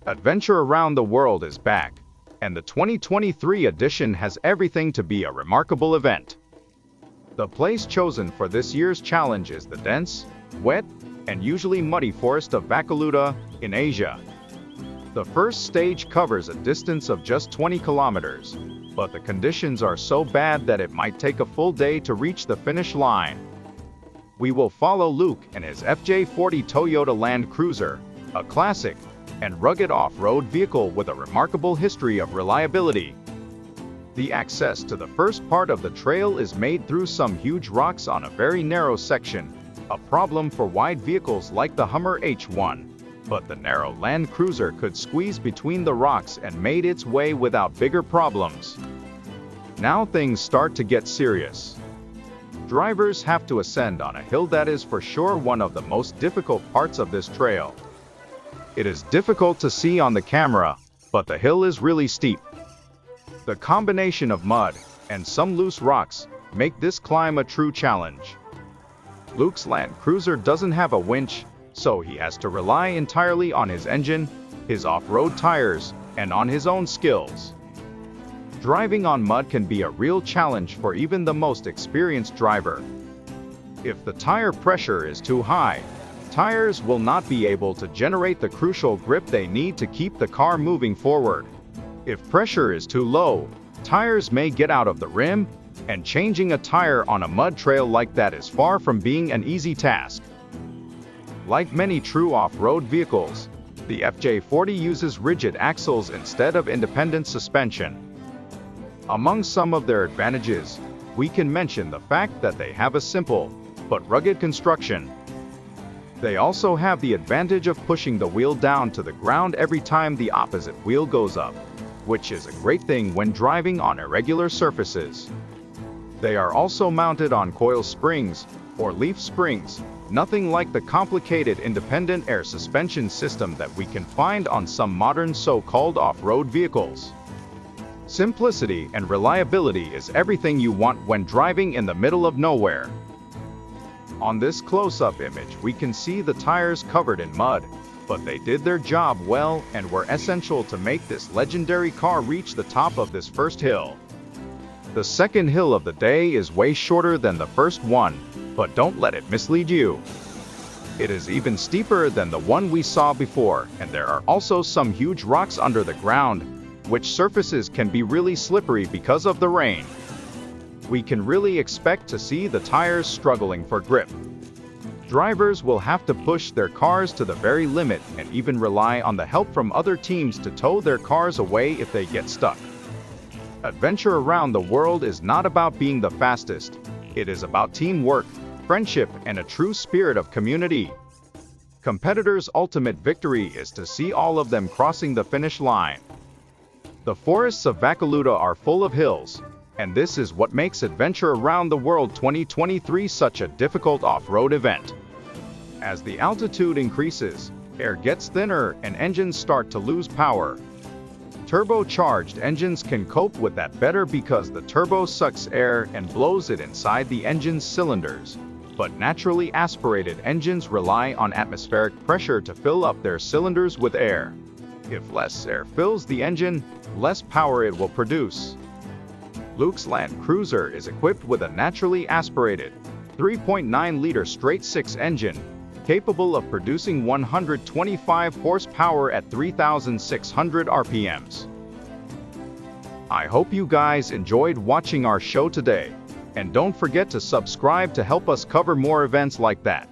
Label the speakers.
Speaker 1: Adventure Around the World is back, and the 2023 edition has everything to be a remarkable event. The place chosen for this year's challenge is the dense, wet, and usually muddy forest of Vakaluta in Asia. The first stage covers a distance of just 20 kilometers, but the conditions are so bad that it might take a full day to reach the finish line. We will follow Luke and his FJ40 Toyota Land Cruiser, a classic and rugged off-road vehicle with a remarkable history of reliability. The access to the first part of the trail is made through some huge rocks on a very narrow section, a problem for wide vehicles like the Hummer H1. But the narrow Land Cruiser could squeeze between the rocks and made its way without bigger problems. Now things start to get serious. Drivers have to ascend on a hill that is for sure one of the most difficult parts of this trail. It is difficult to see on the camera, but the hill is really steep. The combination of mud and some loose rocks make this climb a true challenge. Luke's Land Cruiser doesn't have a winch, so he has to rely entirely on his engine, his off-road tires, and on his own skills. Driving on mud can be a real challenge for even the most experienced driver. If the tire pressure is too high, tires will not be able to generate the crucial grip they need to keep the car moving forward. If pressure is too low, tires may get out of the rim, and changing a tire on a mud trail like that is far from being an easy task. Like many true off-road vehicles, the FJ40 uses rigid axles instead of independent suspension. Among some of their advantages, we can mention the fact that they have a simple but rugged construction. They also have the advantage of pushing the wheel down to the ground every time the opposite wheel goes up, which is a great thing when driving on irregular surfaces. They are also mounted on coil springs or leaf springs, nothing like the complicated independent air suspension system that we can find on some modern so-called off-road vehicles. Simplicity and reliability is everything you want when driving in the middle of nowhere. On this close-up image, we can see the tires covered in mud, but they did their job well and were essential to make this legendary car reach the top of this first hill. The second hill of the day is way shorter than the first one, but don't let it mislead you. It is even steeper than the one we saw before, and there are also some huge rocks under the ground, which surfaces can be really slippery because of the rain. We can really expect to see the tires struggling for grip. Drivers will have to push their cars to the very limit and even rely on the help from other teams to tow their cars away if they get stuck. Adventure Around the World is not about being the fastest. It is about teamwork, friendship, and a true spirit of community. Competitors' ultimate victory is to see all of them crossing the finish line. The forests of Vakaluta are full of hills, and this is what makes Adventure Around the World 2023 such a difficult off-road event. As the altitude increases, air gets thinner and engines start to lose power. Turbocharged engines can cope with that better because the turbo sucks air and blows it inside the engine's cylinders, but naturally aspirated engines rely on atmospheric pressure to fill up their cylinders with air. If less air fills the engine, less power it will produce. Luke's Land Cruiser is equipped with a naturally aspirated 3.9-liter straight-six engine, capable of producing 125 horsepower at 3,600 RPMs. I hope you guys enjoyed watching our show today, and don't forget to subscribe to help us cover more events like that.